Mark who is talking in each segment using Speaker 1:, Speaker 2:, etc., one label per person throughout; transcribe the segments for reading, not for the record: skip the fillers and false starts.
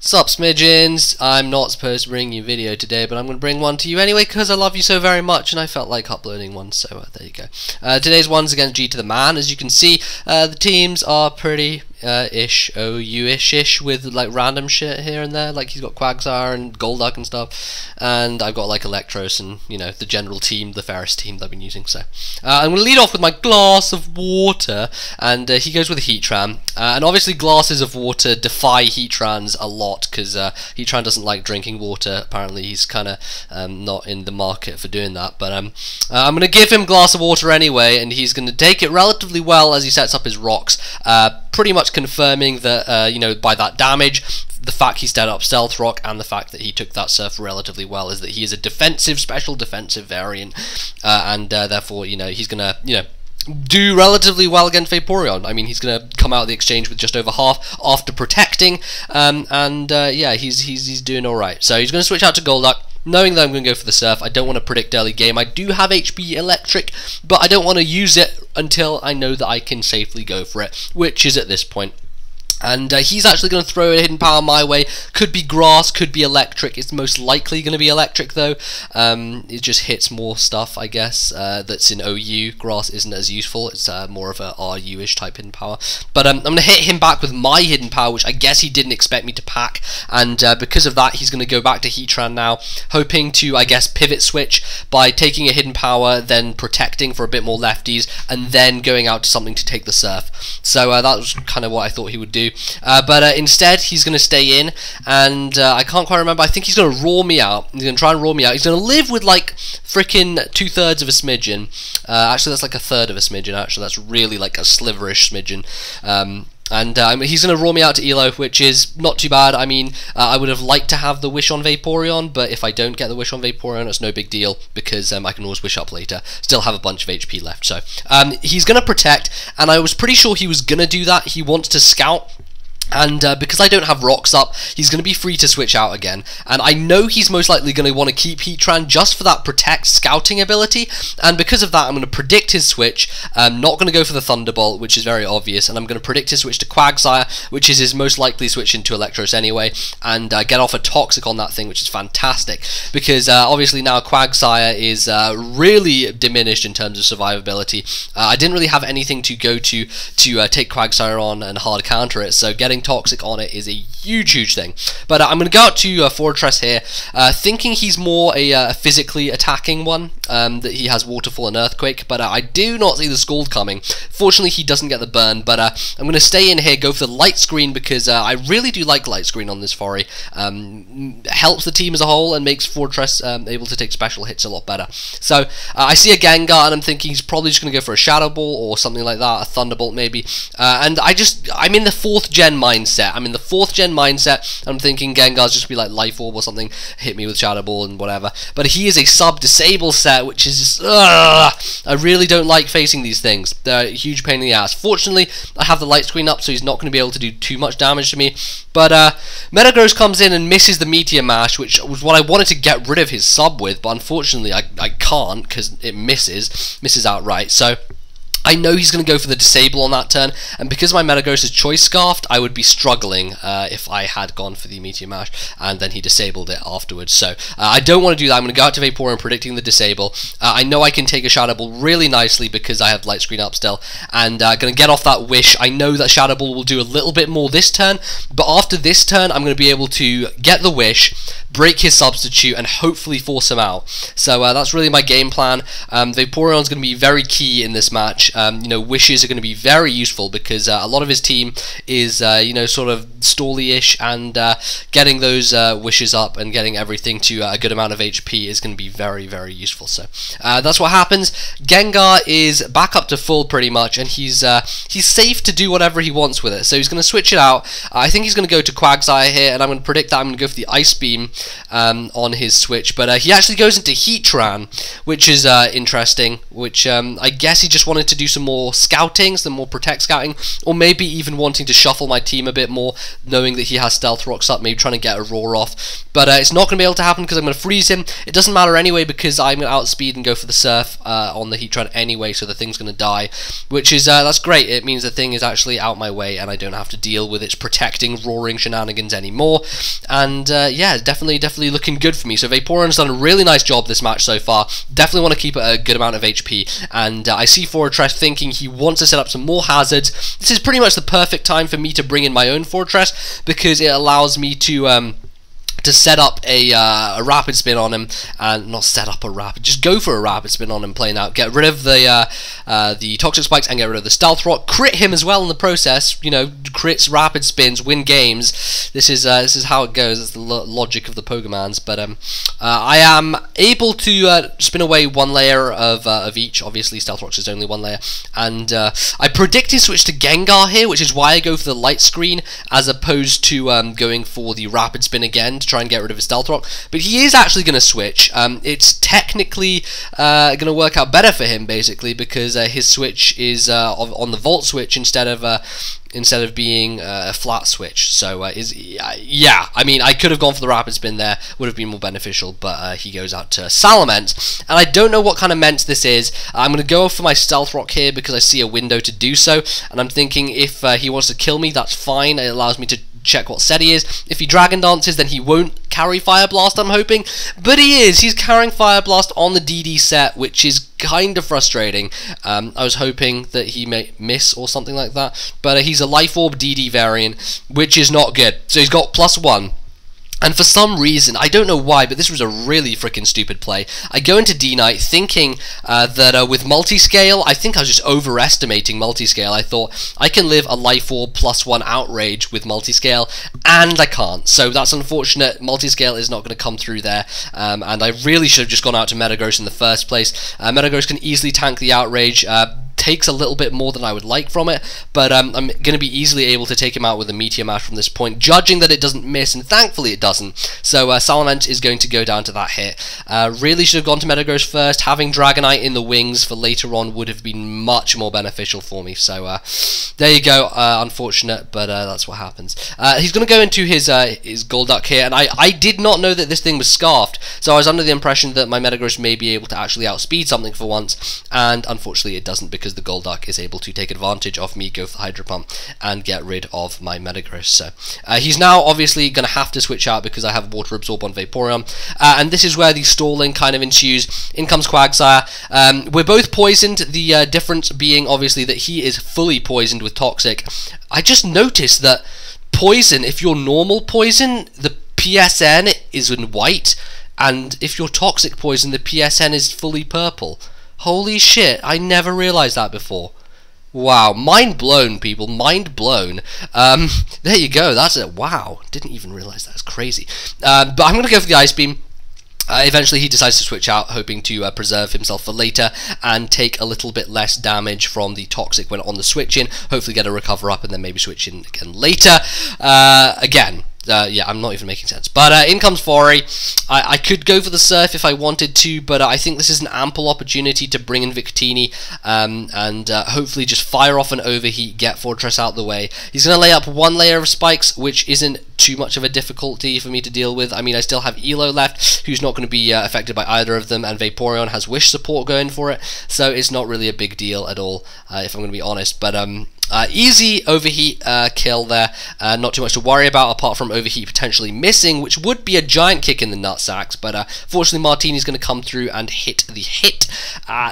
Speaker 1: Sup smidgens, I'm not supposed to bring you a video today, but I'm going to bring one to you anyway because I love you so very much and I felt like uploading one, so there you go. Today's one's against Geetotheman. As you can see, the teams are pretty OU-ish with like random shit here and there, like he's got Quagsire and Golduck and stuff, and I've got like Electros and, you know, the general team, the Ferris team that I've been using. So I'm going to lead off with my glass of water, and he goes with a Heatran, and obviously glasses of water defy Heatrans a lot because Heatran doesn't like drinking water. Apparently he's kind of not in the market for doing that, but I'm going to give him glass of water anyway, and he's going to take it relatively well as he sets up his rocks, pretty much confirming that, you know, by that damage, the fact he set up Stealth Rock and the fact that he took that Surf relatively well is that he is a defensive, special defensive variant, and therefore, you know, he's going to, you know, do relatively well against Vaporeon. I mean, he's going to come out of the exchange with just over half after protecting, yeah, he's doing alright. So he's going to switch out to Golduck, knowing that I'm going to go for the Surf. I don't want to predict early game. I do have HP Electric, but I don't want to use it until I know that I can safely go for it, which is at this point. And he's actually going to throw a hidden power my way. Could be grass, could be electric. It's most likely going to be electric though. It just hits more stuff, I guess, that's in OU. Grass isn't as useful. It's more of a RU-ish type hidden power. But I'm going to hit him back with my hidden power, which I guess he didn't expect me to pack. And because of that, he's going to go back to Heatran now, hoping to, I guess, pivot switch by taking a hidden power, then protecting for a bit more lefties, and then going out to something to take the Surf. So that was kind of what I thought he would do. But instead, he's going to stay in, and I can't quite remember. I think he's going to roar me out. He's going to try and roar me out. He's going to live with like freaking 2/3 of a smidgen. Actually, that's like 1/3 of a smidgen. Actually, that's really like a sliverish smidgen. And he's going to roar me out to Elo, which is not too bad. I mean, I would have liked to have the Wish on Vaporeon, but if I don't get the Wish on Vaporeon, it's no big deal, because I can always Wish up later. Still have a bunch of HP left, so. He's going to protect, and I was pretty sure he was going to do that. He wants to scout. And because I don't have rocks up, he's going to be free to switch out again. And I know he's most likely going to want to keep Heatran just for that protect scouting ability. And because of that, I'm going to predict his switch. I'm not going to go for the Thunderbolt, which is very obvious. And I'm going to predict his switch to Quagsire, which is his most likely switch into Electros anyway. And get off a Toxic on that thing, which is fantastic. Because obviously now Quagsire is really diminished in terms of survivability. I didn't really have anything to go to take Quagsire on and hard counter it. So getting Toxic on it is a huge thing. But I'm going to go out to Fortress here, thinking he's more a physically attacking one, that he has Waterfall and Earthquake, but I do not see the Scald coming. Fortunately, he doesn't get the burn, but I'm going to stay in here, go for the Light Screen, because I really do like Light Screen on this Fori. Helps the team as a whole and makes Fortress able to take special hits a lot better. So I see a Gengar, and I'm thinking he's probably just going to go for a Shadow Ball or something like that, a Thunderbolt maybe, and I'm in the 4th gen mindset. I'm in the 4th gen mindset. I'm thinking Gengar's just be like Life Orb or something, hit me with Shadow Ball and whatever. But he is a sub-disable set, which is just, I really don't like facing these things. They're a huge pain in the ass. Fortunately, I have the Light Screen up, so he's not going to be able to do too much damage to me. But Metagross comes in and misses the Meteor Mash, which was what I wanted to get rid of his sub with, but unfortunately I can't because it misses outright. So I know he's going to go for the Disable on that turn, and because my Metagross is Choice Scarfed, I would be struggling if I had gone for the Meteor Mash, and then he disabled it afterwards. So I don't want to do that. I'm going to go out to Vaporeon predicting the Disable. I know I can take a Shadow Ball really nicely because I have Light Screen up still, and going to get off that Wish. I know that Shadow Ball will do a little bit more this turn, but after this turn, I'm going to be able to get the Wish, break his Substitute, and hopefully force him out. So that's really my game plan. Vaporeon's going to be very key in this match. You know, Wishes are going to be very useful because a lot of his team is, you know, sort of stally-ish, and getting those Wishes up and getting everything to a good amount of HP is going to be very useful. So that's what happens. Gengar is back up to full pretty much, and he's safe to do whatever he wants with it. So he's going to switch it out. I think he's going to go to Quagsire here, and I'm going to predict that I'm going to go for the Ice Beam on his switch. But he actually goes into Heatran, which is interesting, which I guess he just wanted to do some more scouting, some more protect scouting, or maybe even wanting to shuffle my team a bit more, knowing that he has stealth rocks up, maybe trying to get a roar off. But it's not going to be able to happen because I'm going to freeze him. It doesn't matter anyway because I'm going to outspeed and go for the surf on the Heatran anyway, so the thing's going to die, which is that's great. It means the thing is actually out my way and I don't have to deal with its protecting roaring shenanigans anymore. And yeah, definitely looking good for me. So Vaporeon's done a really nice job this match so far. Definitely want to keep a good amount of HP, and I see Fortress thinking he wants to set up some more hazards. This is pretty much the perfect time for me to bring in my own Fortress because it allows me to set up a rapid spin on him, and not set up a rapid, just go for a rapid spin on him, playing out, get rid of the toxic spikes and get rid of the stealth rock, crit him as well in the process. You know, crits, rapid spins, win games. This is how it goes. It's the logic of the Pokemons. But I am able to spin away one layer of each. Obviously, stealth rocks is only one layer, and I predicted switch to Gengar here, which is why I go for the light screen as opposed to going for the rapid spin again to try and get rid of his stealth rock. But he is actually going to switch. It's technically going to work out better for him basically because his switch is on the Volt switch instead of being a flat switch. So yeah, I mean, I could have gone for the rapid spin there, would have been more beneficial, but he goes out to Salamence, and I don't know what kind of Ment this is. I'm going to go for my stealth rock here because I see a window to do so, and I'm thinking if he wants to kill me, that's fine. It allows me to check what set he is. If he Dragon Dances, then he won't carry Fire Blast, I'm hoping, but he is. He's carrying Fire Blast on the DD set, which is kind of frustrating. I was hoping that he may miss or something like that, but he's a Life Orb DD variant, which is not good. So he's got +1. And for some reason, I don't know why, but this was a really freaking stupid play. I go into D-Knight thinking that with multiscale, I think I was just overestimating multiscale. I thought I can live a Life Orb +1 Outrage with multiscale, and I can't. So that's unfortunate. Multiscale is not going to come through there, and I really should have just gone out to Metagross in the first place. Metagross can easily tank the Outrage. Takes a little bit more than I would like from it, but I'm going to be easily able to take him out with a Meteor Mash from this point, judging that it doesn't miss, and thankfully it doesn't. So Salamence is going to go down to that hit. Really should have gone to Metagross first. Having Dragonite in the wings for later on would have been much more beneficial for me. So there you go. Unfortunate, but that's what happens. He's going to go into his Golduck here, and I did not know that this thing was scarfed, so I was under the impression that my Metagross may be able to actually outspeed something for once, and unfortunately it doesn't, because the Golduck is able to take advantage of me, go for the Hydro Pump, and get rid of my Metagross. So he's now obviously going to have to switch out because I have Water Absorb on Vaporeon, and this is where the stalling kind of ensues. In comes Quagsire. We're both poisoned, the difference being obviously that he is fully poisoned with Toxic. I just noticed that poison, if you're normal poison, the PSN is in white, and if you're Toxic poison, the PSN is fully purple. Holy shit, I never realized that before. Wow, mind blown, people, mind blown. There you go, that's it. Wow, didn't even realize that's crazy. But I'm going to go for the Ice Beam. Eventually he decides to switch out, hoping to preserve himself for later and take a little bit less damage from the Toxic when on the switch in, hopefully get a recover up and then maybe switch in again later. Again, yeah, I'm not even making sense. But in comes Fori. I could go for the Surf if I wanted to, but I think this is an ample opportunity to bring in Victini and hopefully just fire off an Overheat, get Fortress out the way. He's going to lay up one layer of spikes, which isn't too much of a difficulty for me to deal with. I mean, I still have Elo left, who's not going to be affected by either of them, and Vaporeon has Wish support going for it, so it's not really a big deal at all, if I'm going to be honest. But easy Overheat kill there, not too much to worry about apart from Overheat potentially missing, which would be a giant kick in the nutsacks, but fortunately Martini's going to come through and hit the hit.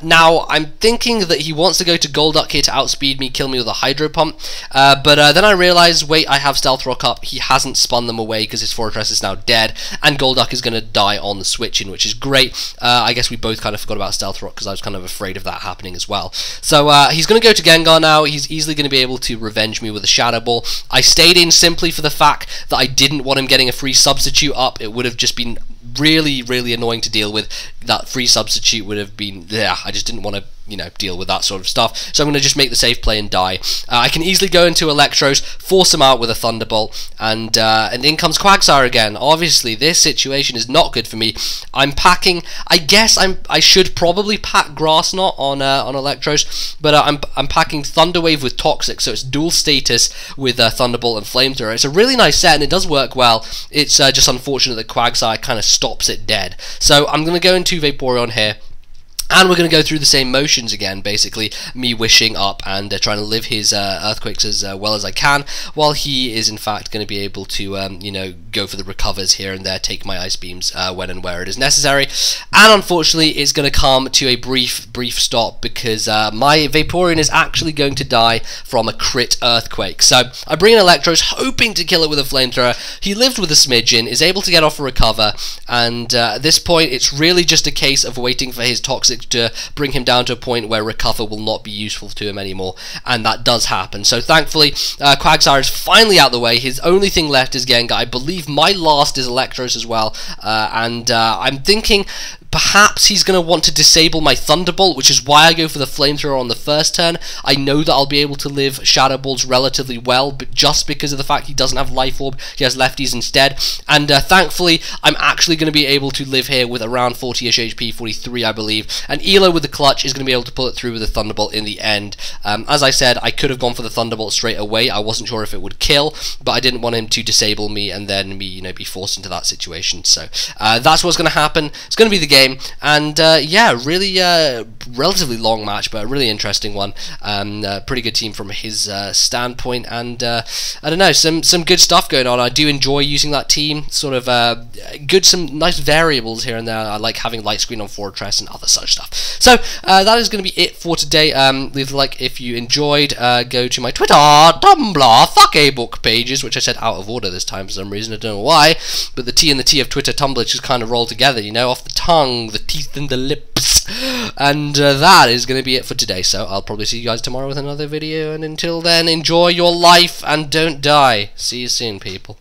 Speaker 1: Now I'm thinking that he wants to go to Golduck here to outspeed me, kill me with a Hydro Pump, but then I realise, wait, I have Stealth Rock up. He hasn't spun them away because his Fortress is now dead, and Golduck is going to die on the switch-in, which is great. I guess we both kind of forgot about Stealth Rock because I was kind of afraid of that happening as well. So he's going to go to Gengar now. He's easily going to be able to revenge me with a Shadow Ball. I stayed in simply for the fact that I didn't want him getting a free substitute up. It would have just been really, really annoying to deal with. That free substitute would have been, yeah, I just didn't want to you know, deal with that sort of stuff. So I'm going to just make the safe play and die. I can easily go into Electros, force him out with a Thunderbolt, and in comes Quagsire again. Obviously, this situation is not good for me. I'm packing. I guess I should probably pack Grass Knot on Electros, but I'm packing Thunder Wave with Toxic, so it's dual status with Thunderbolt and Flamethrower. It's a really nice set, and it does work well. It's just unfortunate that Quagsire kind of stops it dead. So I'm going to go into Vaporeon here. And we're going to go through the same motions again, basically, me wishing up and trying to live his Earthquakes as well as I can, while he is in fact going to be able to, you know, go for the recovers here and there, take my Ice Beams when and where it is necessary. And unfortunately, it's going to come to a brief stop, because my Vaporeon is actually going to die from a crit Earthquake. So I bring in Electros, hoping to kill it with a Flamethrower. He lived with a smidgen, is able to get off a recover, and at this point, it's really just a case of waiting for his Toxic to bring him down to a point where recover will not be useful to him anymore, and that does happen. So thankfully, Quagsire is finally out the way. His only thing left is Gengar. I believe my last is Electros as well, and I'm thinking perhaps he's going to want to disable my Thunderbolt, which is why I go for the Flamethrower on the first turn. I know that I'll be able to live Shadow Balls relatively well, but just because of the fact he doesn't have Life Orb, he has Lefties instead. And thankfully, I'm actually going to be able to live here with around 40-ish HP, 43 I believe. And Elo with the Clutch is going to be able to pull it through with the Thunderbolt in the end. As I said, I could have gone for the Thunderbolt straight away. I wasn't sure if it would kill, but I didn't want him to disable me and then me, you know, be forced into that situation. So that's what's going to happen. It's going to be the game. And yeah, really relatively long match, but a really interesting one. Pretty good team from his standpoint, and I don't know, some good stuff going on. I do enjoy using that team, sort of some nice variables here and there. I like having Light Screen on Fortress and other such stuff. So that is going to be it for today. Leave a like if you enjoyed. Go to my Twitter, Tumblr, fuck-a-book pages, which I said out of order this time for some reason. I don't know why, but the T and the T of Twitter, Tumblr just kind of roll together, you know, off the tongue, the teeth and the lips. And that is going to be it for today. So I'll probably see you guys tomorrow with another video, and until then, enjoy your life and don't die. See you soon, people.